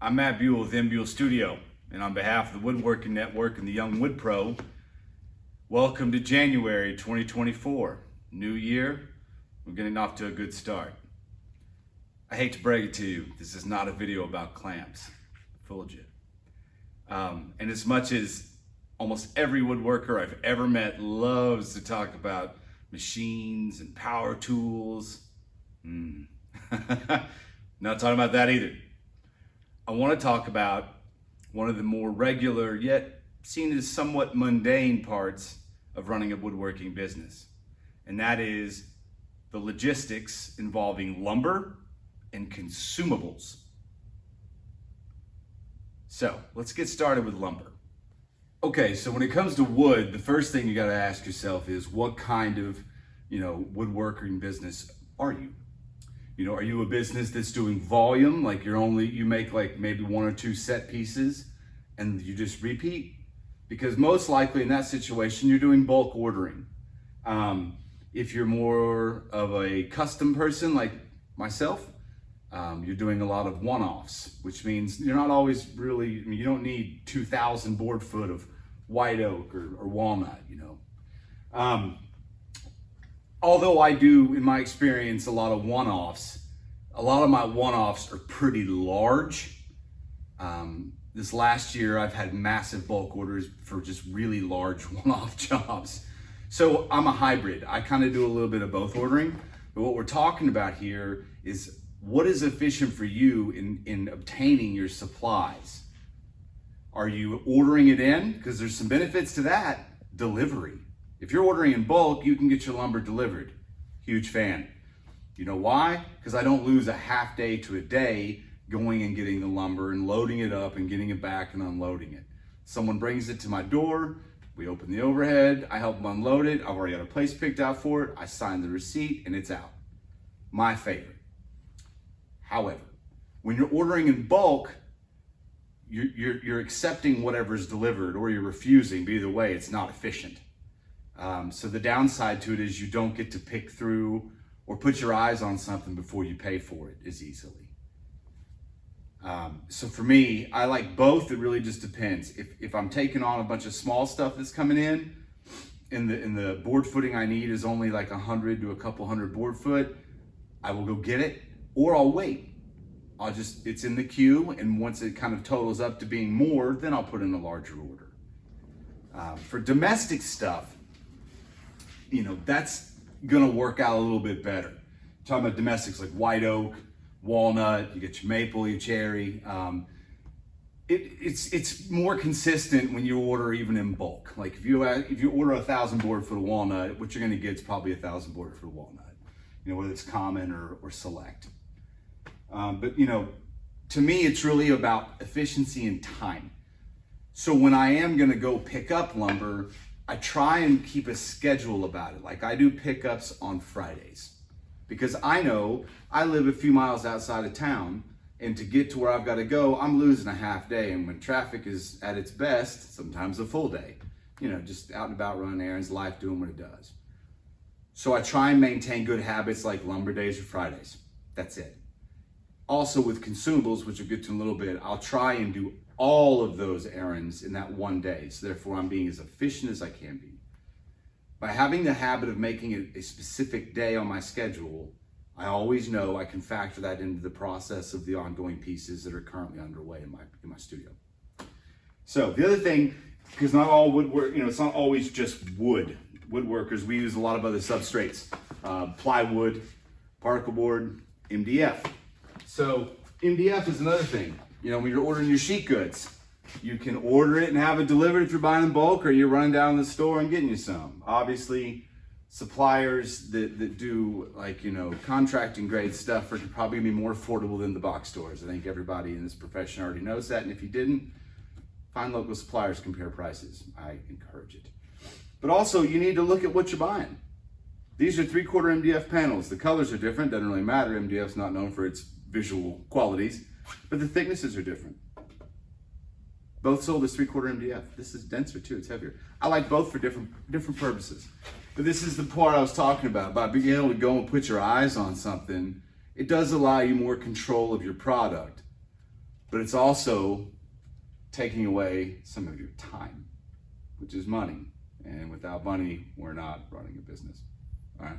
I'm Matt Buell with M Buell Studio, and on behalf of the Woodworking Network and the Young Wood Pro, welcome to January 2024. New year, we're getting off to a good start. I hate to break it to you, this is not a video about clamps. I fooled you. And as much as almost every woodworker I've ever met loves to talk about machines and power tools, not talking about that either. I want to talk about one of the more regular yet seen as somewhat mundane parts of running a woodworking business, and that is the logistics involving lumber and consumables. So let's get started with lumber. Okay, so when it comes to wood, the first thing you got to ask yourself is what kind of, woodworking business are you? Are you a business that's doing volume, like you make like maybe one or two set pieces and you just repeat? Because most likely in that situation, you're doing bulk ordering. If you're more of a custom person like myself, you're doing a lot of one-offs, which means you're not always really, you don't need 2,000 board foot of white oak or walnut, Although I do, in my experience, a lot of one-offs, a lot of my one-offs are pretty large. This last year, I've had massive bulk orders for just really large one-off jobs. So I'm a hybrid. I kind of do a little bit of both ordering, but what we're talking about here is what is efficient for you in obtaining your supplies. Are you ordering it in? Because there's some benefits to that. Delivery. If you're ordering in bulk, you can get your lumber delivered. Huge fan. You know why? Because I don't lose a half day to a day going and getting the lumber and loading it up and getting it back and unloading it. Someone brings it to my door, we open the overhead, I help them unload it, I've already got a place picked out for it, I sign the receipt and it's out. My favorite. However, when you're ordering in bulk, you're accepting whatever's delivered or you're refusing, but either way, it's not efficient. So the downside to it is you don't get to pick through or put your eyes on something before you pay for it as easily. So for me, I like both. It really just depends. If I'm taking on a bunch of small stuff that's coming in, and the board footing I need is only like 100 to a couple hundred board foot, I will go get it, or I'll wait. It's in the queue, and once it kind of totals up to being more, then I'll put in a larger order. For domestic stuff, that's gonna work out a little bit better. Talking about domestics like white oak, walnut, you get your maple, your cherry. It's more consistent when you order even in bulk. Like if you order 1,000 board foot of walnut, what you're gonna get is probably 1,000 board foot of walnut. Whether it's common or select. But to me, it's really about efficiency and time. So when I am gonna go pick up lumber, I try and keep a schedule about it. Like I do pickups on Fridays because I know I live a few miles outside of town, and to get to where I've got to go, I'm losing a half day. And when traffic is at its best, sometimes a full day, just out and about running errands, life doing what it does. So I try and maintain good habits like lumber days or Fridays. That's it. Also with consumables, which we'll get to in a little bit, I'll try and do all of those errands in that one day. So therefore I'm being as efficient as I can be. By having the habit of making it a specific day on my schedule, I always know I can factor that into the process of the ongoing pieces that are currently underway in my studio. So the other thing, because not all woodwork, it's not always just wood. Woodworkers, we use a lot of other substrates, plywood, particle board, MDF. So MDF is another thing. When you're ordering your sheet goods, you can order it and have it delivered if you're buying in bulk, or you're running down to the store and getting you some. Obviously, suppliers that do contracting grade stuff are probably gonna be more affordable than the box stores. I think everybody in this profession already knows that, and if you didn't, find local suppliers, compare prices. I encourage it. But also, you need to look at what you're buying. These are 3/4 MDF panels. The colors are different, doesn't really matter. MDF's not known for its visual qualities, but the thicknesses are different. Both sold as 3/4 MDF. This is denser too, it's heavier. I like both for different purposes. But this is the part I was talking about being able to go and put your eyes on something. It does allow you more control of your product. but it's also taking away some of your time, which is money. And without money, we're not running a business. All right.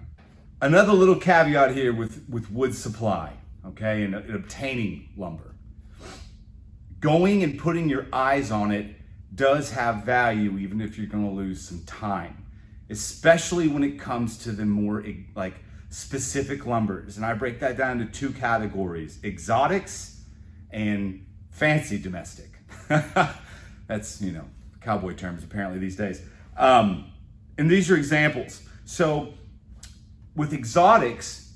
Another little caveat here with wood supply, okay, and obtaining lumber. Going and putting your eyes on it does have value, even if you're going to lose some time, especially when it comes to the more like specific lumbers. And I break that down to two categories: exotics and fancy domestic. That's, you know, cowboy terms apparently these days. And these are examples. So with exotics,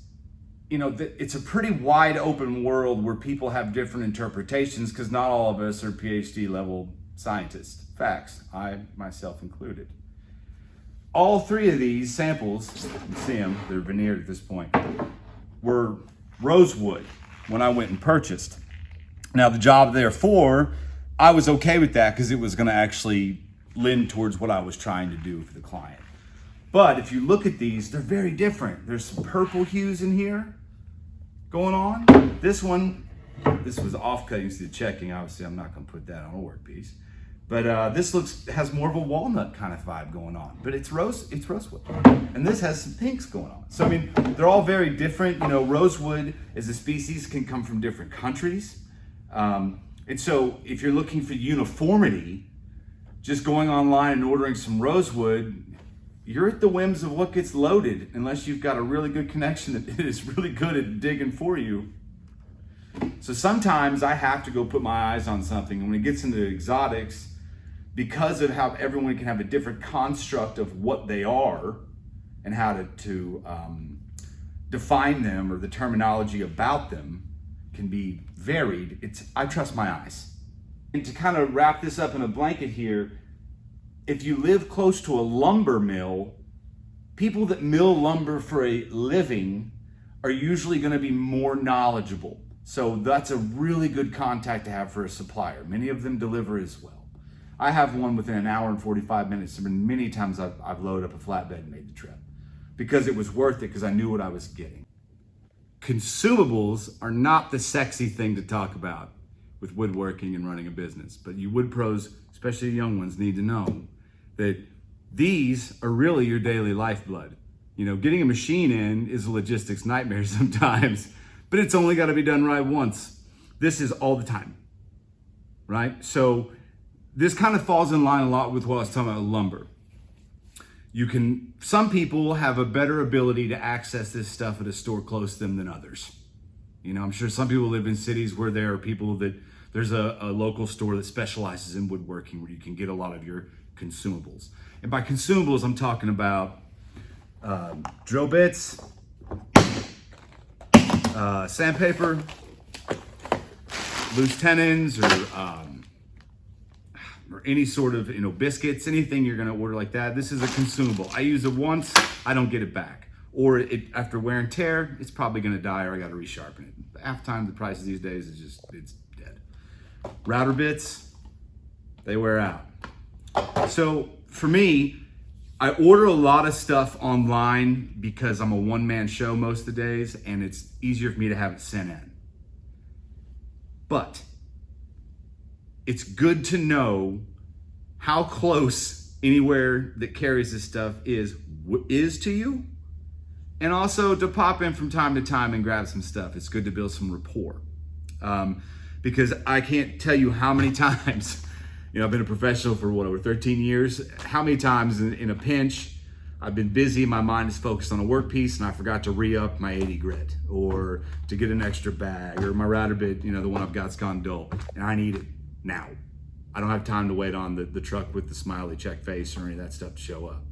you know, it's a pretty wide open world where people have different interpretations, because not all of us are PhD level scientists. Facts, I myself included. All three of these samples, you can see them, they're veneered at this point, were rosewood when I went and purchased. Now the job therefore, I was okay with that because it was going to actually lend towards what I was trying to do for the client. But if you look at these, they're very different. There's some purple hues in here going on. This one, this was offcut. You see the checking. Obviously, I'm not going to put that on a workpiece. But this has more of a walnut kind of vibe going on. But it's rosewood. And this has some pinks going on. So, I mean, they're all very different. You know, rosewood as a species can come from different countries. And so if you're looking for uniformity, just going online and ordering some rosewood, you're at the whims of what gets loaded, unless you've got a really good connection that is really good at digging for you. So sometimes I have to go put my eyes on something. And when it gets into exotics, because of how everyone can have a different construct of what they are and how to define them, or the terminology about them can be varied, I trust my eyes. And to kind of wrap this up in a blanket here, if you live close to a lumber mill, people that mill lumber for a living are usually going to be more knowledgeable. So that's a really good contact to have for a supplier. Many of them deliver as well. I have one within an hour and 45 minutes. There have been many times I've loaded up a flatbed and made the trip because it was worth it, because I knew what I was getting. Consumables are not the sexy thing to talk about with woodworking and running a business, but you wood pros, especially young ones, need to know that these are really your daily lifeblood. You know, getting a machine in is a logistics nightmare sometimes, but it's only got to be done right once. This is all the time, right? So this kind of falls in line a lot with what I was talking about lumber. Some people have a better ability to access this stuff at a store close to them than others. You know, I'm sure some people live in cities where there are people that there's a local store that specializes in woodworking where you can get a lot of your consumables. And by consumables, I'm talking about drill bits, sandpaper, loose tenons, or any sort of, you know, biscuits, anything you're going to order like that. This is a consumable. I use it once, I don't get it back. Or after wear and tear, it's probably going to die, or I got to resharpen it. Half time, the prices these days is it's dead. Router bits, they wear out. So for me, I order a lot of stuff online because I'm a one-man show most of the days, and it's easier for me to have it sent in. But it's good to know how close anywhere that carries this stuff is to you, and also to pop in from time to time and grab some stuff. It's good to build some rapport, because I can't tell you how many times, you know, I've been a professional for over 13 years, how many times in a pinch, I've been busy, my mind is focused on a workpiece, and I forgot to re-up my 80 grit, or to get an extra bag, or my router bit, you know, the one I've got's gone dull, and I need it now. I don't have time to wait on the truck with the smiley check face or any of that stuff to show up.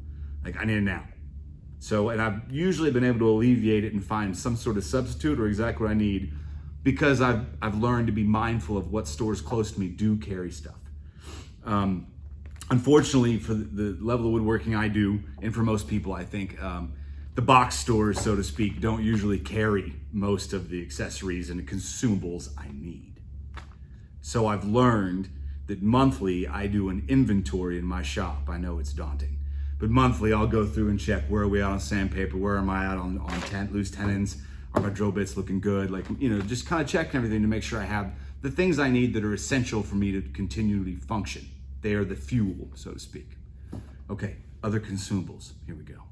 Like, I need it now. So, and I've usually been able to alleviate it and find some sort of substitute or exactly what I need, because I've learned to be mindful of what stores close to me do carry stuff. Unfortunately, for the level of woodworking I do, and for most people, I think, the box stores, so to speak, don't usually carry most of the accessories and the consumables I need. So I've learned that monthly I do an inventory in my shop. I know it's daunting, but monthly I'll go through and check, where are we at on sandpaper? Where am I at on loose tenons? Are my drill bits looking good? Like, you know, just kind of checking everything to make sure I have the things I need that are essential for me to continually function. They are the fuel, so to speak. Okay, other consumables, here we go.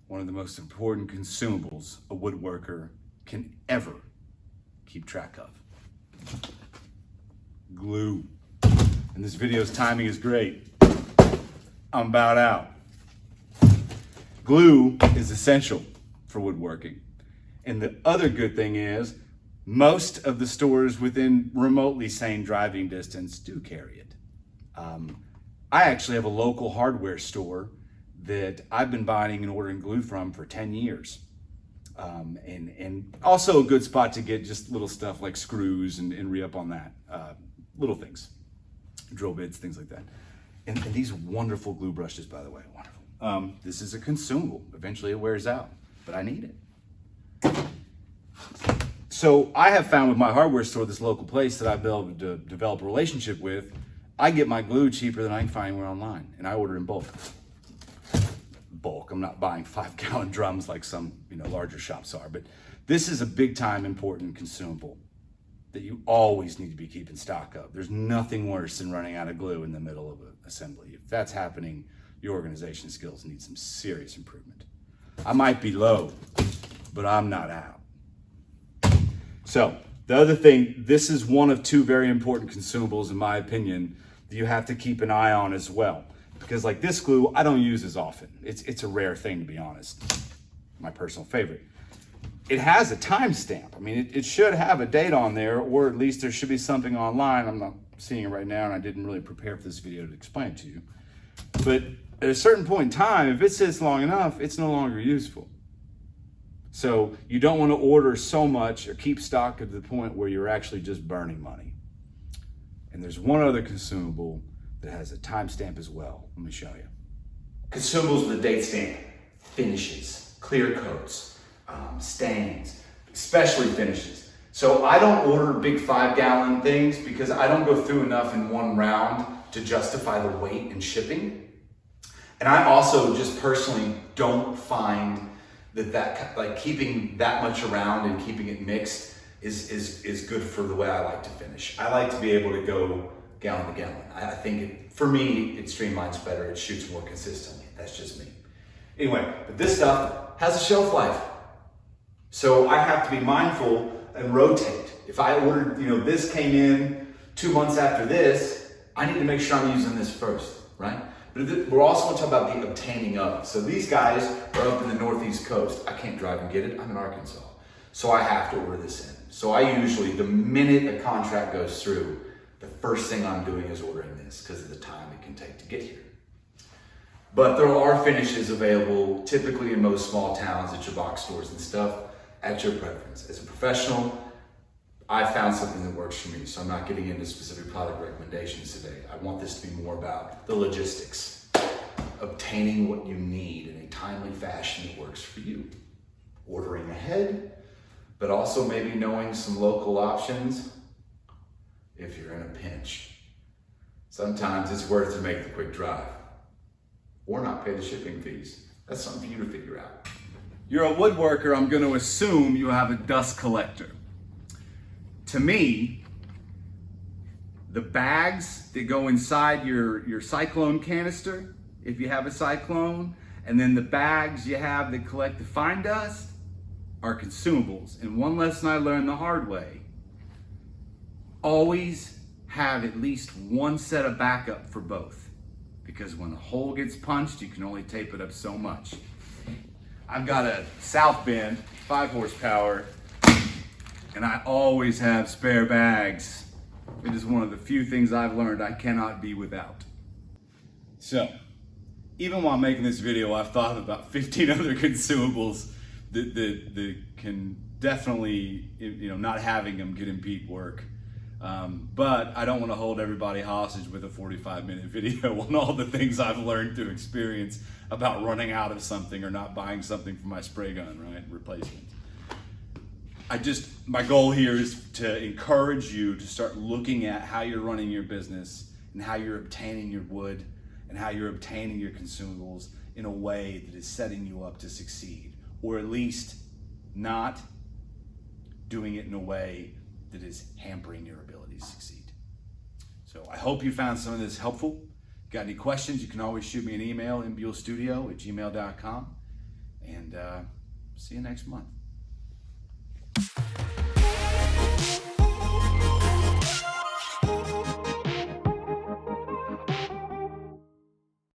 One of the most important consumables a woodworker can ever keep track of. Glue. And this video's timing is great. I'm about out. Glue is essential for woodworking. And the other good thing is, most of the stores within remotely sane driving distance do carry it. I actually have a local hardware store that I've been buying and ordering glue from for 10 years. And also a good spot to get just little stuff like screws and re-up on that. Little things, drill bits, things like that. And these wonderful glue brushes, by the way, wonderful. This is a consumable. Eventually it wears out, but I need it. So I have found with my hardware store, this local place that I've been able to develop a relationship with, I get my glue cheaper than I can find anywhere online, and I order in bulk. I'm not buying 5-gallon drums like some larger shops are, but this is a big time important consumable that you always need to be keeping stock of. There's nothing worse than running out of glue in the middle of an assembly. If that's happening, your organization skills need some serious improvement. I might be low, but I'm not out. So the other thing, this is one of 2 very important consumables in my opinion that you have to keep an eye on as well. Because like this glue, I don't use as often. It's a rare thing, to be honest. My personal favorite. It has a timestamp. I mean, it should have a date on there, or at least there should be something online. I'm not seeing it right now, and I didn't really prepare for this video to explain it to you. But at a certain point in time, if it sits long enough, it's no longer useful. So you don't want to order so much or keep stock to the point where you're actually just burning money. And there's one other consumable that has a timestamp as well. Let me show you. Consumables with a date stamp: finishes, clear coats, stains, especially finishes. So I don't order big 5-gallon things because I don't go through enough in one round to justify the weight and shipping. And I also just personally don't find that like keeping that much around and keeping it mixed is good for the way I like to finish. I like to be able to go gallon to gallon. I think for me, it streamlines better. It shoots more consistently. That's just me. Anyway, but this stuff has a shelf life. So I have to be mindful and rotate. If I ordered, this came in 2 months after this, I need to make sure I'm using this first, right? But we're also going to talk about the obtaining of. So these guys are up in the Northeast coast. I can't drive and get it. I'm in Arkansas. So I have to order this in. So I usually, the minute a contract goes through, the first thing I'm doing is ordering this because of the time it can take to get here. But there are finishes available typically in most small towns at your box stores and stuff at your preference. As a professional, I found something that works for me, so I'm not getting into specific product recommendations today. I want this to be more about the logistics, obtaining what you need in a timely fashion that works for you. Ordering ahead, but also maybe knowing some local options if you're in a pinch. Sometimes it's worth to make the quick drive or not pay the shipping fees. That's something for you to figure out. You're a woodworker, I'm going to assume you have a dust collector. To me, the bags that go inside your cyclone canister, if you have a cyclone, and then the bags you have that collect the fine dust are consumables. And one lesson I learned the hard way: always have at least one set of backup for both, because when a hole gets punched, you can only tape it up so much. I've got a South Bend 5 horsepower, and I always have spare bags. It is one of the few things I've learned I cannot be without. So, even while making this video, I've thought of about 15 other consumables that can definitely, not having them can impede work. But I don't want to hold everybody hostage with a 45-minute video on all the things I've learned through experience about running out of something or not buying something for my spray gun, right? Replacement. My goal here is to encourage you to start looking at how you're running your business and how you're obtaining your wood and how you're obtaining your consumables in a way that is setting you up to succeed, or at least not doing it in a way that is hampering your ability to succeed. So I hope you found some of this helpful. Got any questions, you can always shoot me an email, mbuellstudio@gmail.com. And see you next month.